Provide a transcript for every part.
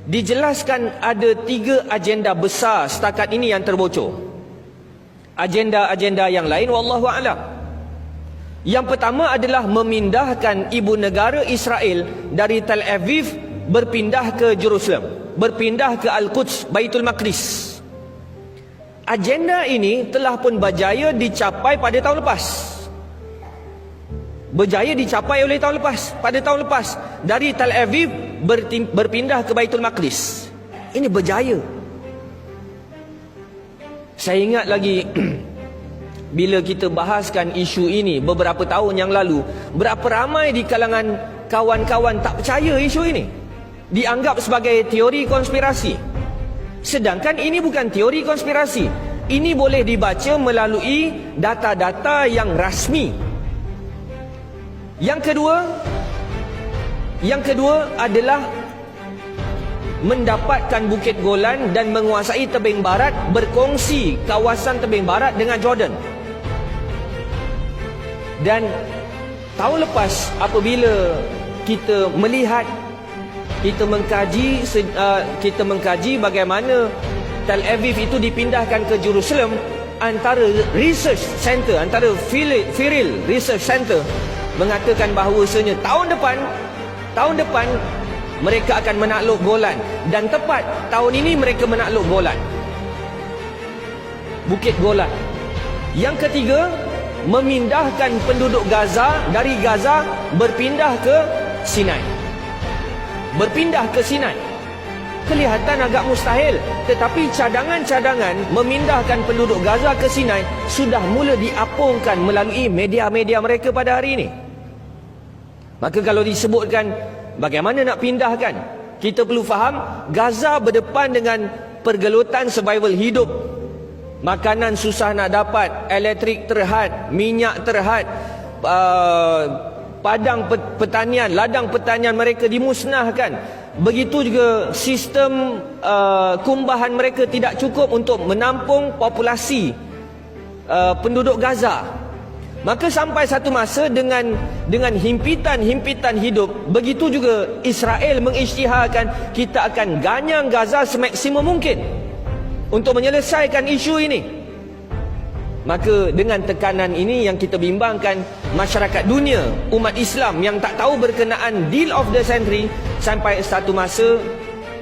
dijelaskan ada 3 agenda besar setakat ini yang terbocor. Agenda-agenda yang lain wallahu a'lam. Yang pertama adalah memindahkan ibu negara Israel dari Tel Aviv berpindah ke Jerusalem, berpindah ke Al-Quds, Baitul Maqdis. Agenda ini telah pun berjaya dicapai pada tahun lepas. Berjaya dicapai oleh tahun lepas. Pada tahun lepas, dari Tel Aviv berpindah ke Baitul Maqdis. Ini berjaya. Saya ingat lagi bila kita bahaskan isu ini beberapa tahun yang lalu, berapa ramai di kalangan kawan-kawan tak percaya isu ini, dianggap sebagai teori konspirasi. Sedangkan ini bukan teori konspirasi. Ini boleh dibaca melalui data-data yang rasmi. Yang kedua adalah mendapatkan Bukit Golan dan menguasai tebing barat, berkongsi kawasan tebing barat dengan Jordan. Dan tahun lepas apabila kita melihat, kita mengkaji bagaimana Tel Aviv itu dipindahkan ke Jerusalem, antara research center, antara Firil Research Center mengatakan bahawasanya tahun depan mereka akan menakluk Golan, dan tepat tahun ini mereka menakluk Golan, Bukit Golan. Yang ketiga, memindahkan penduduk Gaza dari Gaza berpindah ke Sinai. Berpindah ke Sinai kelihatan agak mustahil, tetapi cadangan-cadangan memindahkan penduduk Gaza ke Sinai sudah mula diapungkan melalui media-media mereka pada hari ini. Maka kalau disebutkan bagaimana nak pindahkan, kita perlu faham Gaza berdepan dengan pergelutan survival hidup. Makanan susah nak dapat, elektrik terhad, minyak terhad, padang pertanian, ladang pertanian mereka dimusnahkan. Begitu juga sistem kumbahan mereka tidak cukup untuk menampung populasi penduduk Gaza. Maka sampai satu masa dengan himpitan hidup, begitu juga Israel mengisytiharkan kita akan ganyang Gaza semaksimum mungkin untuk menyelesaikan isu ini. Maka dengan tekanan ini yang kita bimbangkan masyarakat dunia, umat Islam yang tak tahu berkenaan deal of the century, sampai satu masa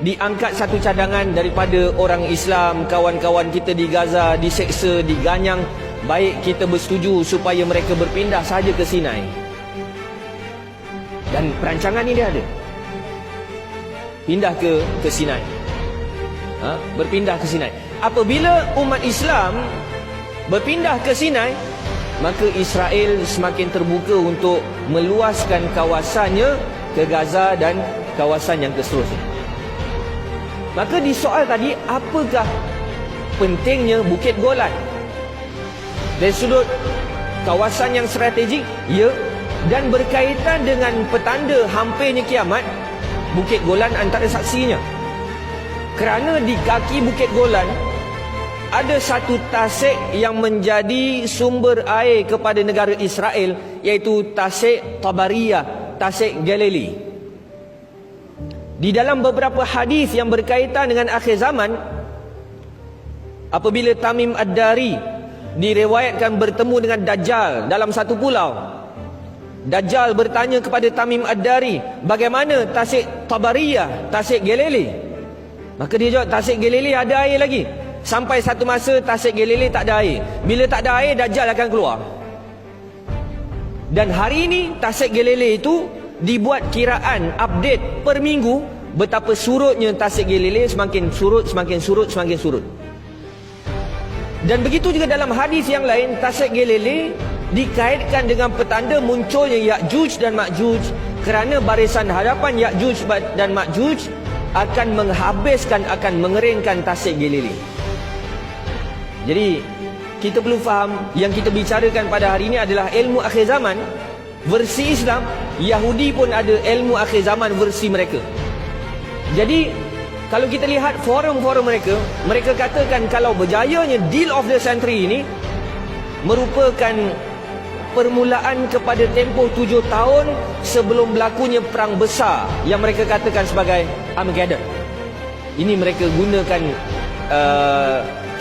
diangkat satu cadangan daripada orang Islam, kawan-kawan kita di Gaza diseksa, diganyang. Baik kita bersetuju supaya mereka berpindah saja ke Sinai. Dan perancangan ini dia ada. Pindah ke Sinai. Berpindah ke Sinai. Apabila umat Islam berpindah ke Sinai, maka Israel semakin terbuka untuk meluaskan kawasannya ke Gaza dan kawasan yang seterusnya. Maka di soal tadi, apakah pentingnya Bukit Golan? Dari sudut kawasan yang strategik, ya, dan berkaitan dengan petanda hampirnya kiamat, Bukit Golan antara saksinya. Kerana di kaki Bukit Golan ada satu tasik yang menjadi sumber air kepada negara Israel, iaitu tasik Tabariyah, tasik Galilee. Di dalam beberapa hadis yang berkaitan dengan akhir zaman, apabila Tamim Ad-Dari diriwayatkan bertemu dengan Dajjal dalam satu pulau, Dajjal bertanya kepada Tamim Ad-Dari, bagaimana tasik Tabariyah, tasik Galilee? Maka dia jawab, tasik Galilee ada air lagi. Sampai satu masa tasik Galilee tak ada air. Bila tak ada air, Dajjal akan keluar. Dan hari ini tasik Galilee itu dibuat kiraan update per minggu, betapa surutnya tasik Galilee, semakin surut, semakin surut, semakin surut. Dan begitu juga dalam hadis yang lain, tasik Galilee dikaitkan dengan petanda munculnya Ya'juj dan Ma'juj, kerana barisan hadapan Ya'juj dan Ma'juj akan menghabiskan, akan mengeringkan tasik Galilee. Jadi kita perlu faham, yang kita bicarakan pada hari ini adalah ilmu akhir zaman versi Islam. Yahudi pun ada ilmu akhir zaman versi mereka. Jadi kalau kita lihat forum-forum mereka, mereka katakan kalau berjayanya deal of the century ini merupakan permulaan kepada tempoh 7 tahun sebelum berlakunya perang besar yang mereka katakan sebagai Armageddon. Ini mereka gunakan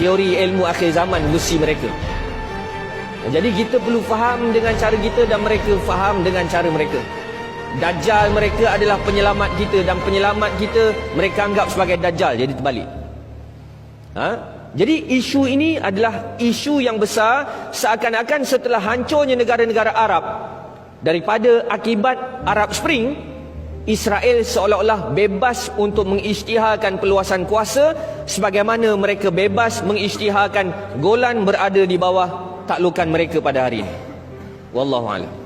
teori ilmu akhir zaman versi mereka. Jadi kita perlu faham dengan cara kita dan mereka faham dengan cara mereka. Dajjal mereka adalah penyelamat kita dan penyelamat kita mereka anggap sebagai Dajjal. Jadi terbalik. Jadi isu ini adalah isu yang besar, seakan-akan setelah hancurnya negara-negara Arab daripada akibat Arab Spring, Israel seolah-olah bebas untuk mengisytiharkan peluasan kuasa sebagaimana mereka bebas mengisytiharkan Golan berada di bawah taklukan mereka pada hari ini. Wallahu a'lam.